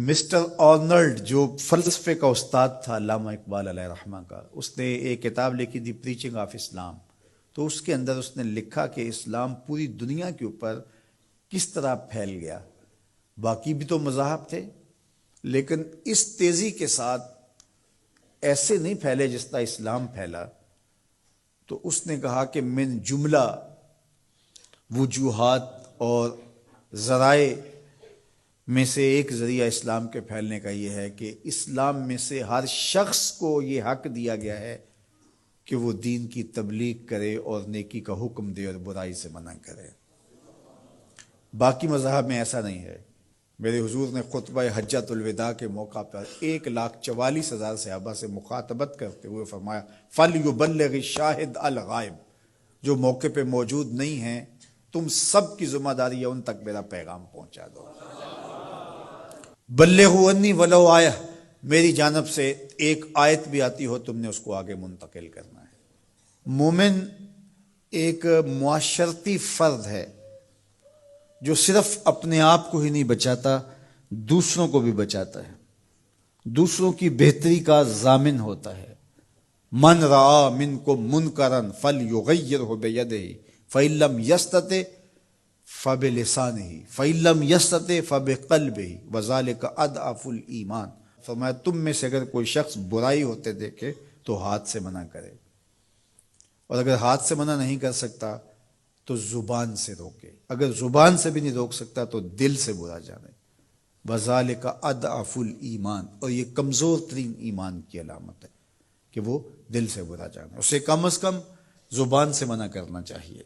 Mister Arnold جو فلسفے کا استاد تھا علامہ اقبال علیہ رحمہ کا، اس نے ایک کتاب لکھی تھی پریچنگ آف اسلام. تو اس کے اندر اس نے لکھا کہ اسلام پوری دنیا کے اوپر کس طرح پھیل گیا. باقی بھی تو مذاہب تھے لیکن اس تیزی کے ساتھ ایسے نہیں پھیلے جس طرح اسلام پھیلا. تو اس نے کہا کہ من جملہ وجوہات اور ذرائع میں سے ایک ذریعہ اسلام کے پھیلنے کا یہ ہے کہ اسلام میں سے ہر شخص کو یہ حق دیا گیا ہے کہ وہ دین کی تبلیغ کرے اور نیکی کا حکم دے اور برائی سے منع کرے. باقی مذاہب میں ایسا نہیں ہے. میرے حضور نے خطبہ حجۃ الوداع کے موقع پر 1,44,000 صحابہ سے مخاطبت کرتے ہوئے فرمایا فَلْيُبَلِّغِ الشَّاهِدُ الْغَائِبَ، جو موقع پہ موجود نہیں ہیں تم سب کی ذمہ داری ہے ان تک میرا پیغام پہنچا دو. بلغوا عنی ولو آیہ، میری جانب سے ایک آیت بھی آتی ہو تم نے اس کو آگے منتقل کرنا ہے. مومن ایک معاشرتی فرد ہے جو صرف اپنے آپ کو ہی نہیں بچاتا، دوسروں کو بھی بچاتا ہے، دوسروں کی بہتری کا ضامن ہوتا ہے. من رعا منکم منکرا فلیغیرہ بیدہ فإن لم یستطع فبلسانہ فإن لم یستطع فبقلبہ وذلک اضعف الایمان. فرمایا تم میں سے اگر کوئی شخص برائی ہوتے دیکھے تو ہاتھ سے منع کرے، اور اگر ہاتھ سے منع نہیں کر سکتا تو زبان سے روکے، اگر زبان سے بھی نہیں روک سکتا تو دل سے برا جانے. وذالک اضعف الایمان، اور یہ کمزور ترین ایمان کی علامت ہے کہ وہ دل سے برا جانے. اسے کم از کم زبان سے منع کرنا چاہیے.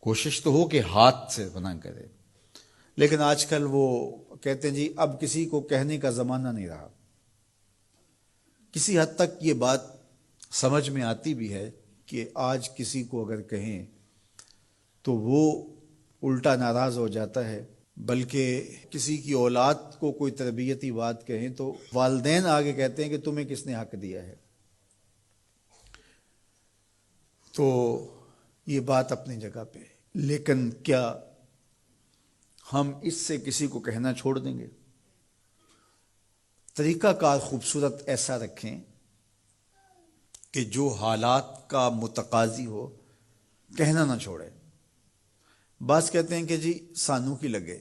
کوشش تو ہو کہ ہاتھ سے منع کرے، لیکن آج کل وہ کہتے ہیں جی اب کسی کو کہنے کا زمانہ نہیں رہا. کسی حد تک یہ بات سمجھ میں آتی بھی ہے کہ آج کسی کو اگر کہیں تو وہ الٹا ناراض ہو جاتا ہے، بلکہ کسی کی اولاد کو کوئی تربیتی بات کہیں تو والدین آگے کہتے ہیں کہ تمہیں کس نے حق دیا ہے. تو یہ بات اپنی جگہ پہ، لیکن کیا ہم اس سے کسی کو کہنا چھوڑ دیں گے؟ طریقہ کار خوبصورت ایسا رکھیں کہ جو حالات کا متقاضی ہو کہنا نہ چھوڑے. بعض کہتے ہیں کہ جی سانو کی لگے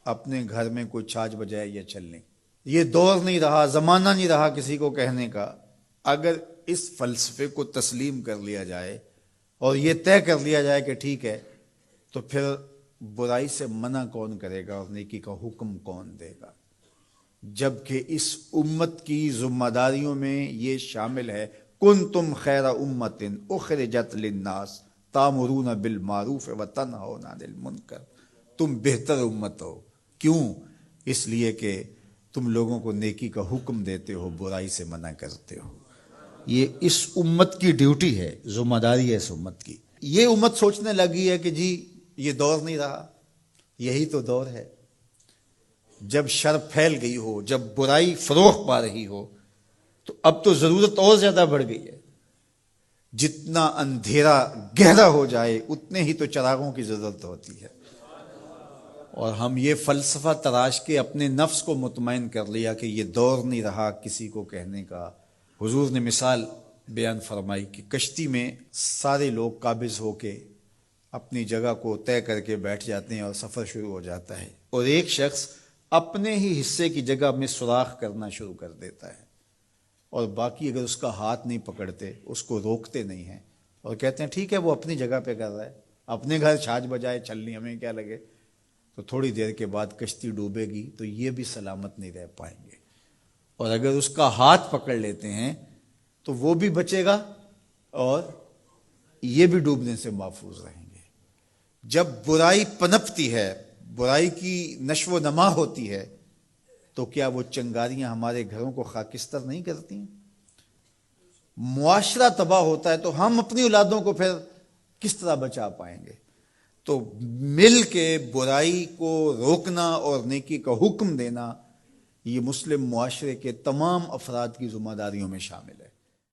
اپنے گھر میں کوئی چھاج بجائے یا چلنے. یہ دور نہیں رہا، زمانہ نہیں رہا کسی کو کہنے کا. اگر اس فلسفے کو تسلیم کر لیا جائے اور یہ طے کر لیا جائے کہ ٹھیک ہے، تو پھر برائی سے منع کون کرے گا اور نیکی کا حکم کون دے گا؟ جبکہ اس امت کی ذمہ داریوں میں یہ شامل ہے کنتم خیر امت اخرجت للناس تامرون بالمعروف وتنہون عن المنکر. تم بہتر امت ہو. کیوں؟ اس لیے کہ تم لوگوں کو نیکی کا حکم دیتے ہو، برائی سے منع کرتے ہو. یہ اس امت کی ڈیوٹی ہے، ذمہ داری ہے اس امت کی. یہ امت سوچنے لگی ہے کہ جی یہ دور نہیں رہا، یہی تو دور ہے. جب شر پھیل گئی ہو، جب برائی فروغ پا رہی ہو، تو اب تو ضرورت اور زیادہ بڑھ گئی ہے. جتنا اندھیرا گہرا ہو جائے اتنے ہی تو چراغوں کی ضرورت ہوتی ہے. اور ہم یہ فلسفہ تراش کے اپنے نفس کو مطمئن کر لیا کہ یہ دور نہیں رہا کسی کو کہنے کا. حضور نے مثال بیان فرمائی کہ کشتی میں سارے لوگ قابض ہو کے اپنی جگہ کو طے کر کے بیٹھ جاتے ہیں اور سفر شروع ہو جاتا ہے، اور ایک شخص اپنے ہی حصے کی جگہ میں سوراخ کرنا شروع کر دیتا ہے، اور باقی اگر اس کا ہاتھ نہیں پکڑتے، اس کو روکتے نہیں ہیں اور کہتے ہیں ٹھیک ہے وہ اپنی جگہ پہ کر رہا ہے، اپنے گھر چھاج بجائے چلنی ہمیں کیا لگے. تو تھوڑی دیر کے بعد کشتی ڈوبے گی تو یہ بھی سلامت نہیں رہ پائیں گے. اور اگر اس کا ہاتھ پکڑ لیتے ہیں تو وہ بھی بچے گا اور یہ بھی ڈوبنے سے محفوظ رہیں گے. جب برائی پنپتی ہے، برائی کی نشو و نما ہوتی ہے، تو کیا وہ چنگاریاں ہمارے گھروں کو خاکستر نہیں کرتی ہیں؟ معاشرہ تباہ ہوتا ہے تو ہم اپنی اولادوں کو پھر کس طرح بچا پائیں گے؟ تو مل کے برائی کو روکنا اور نیکی کا حکم دینا یہ مسلم معاشرے کے تمام افراد کی ذمہ داریوں میں شامل ہے.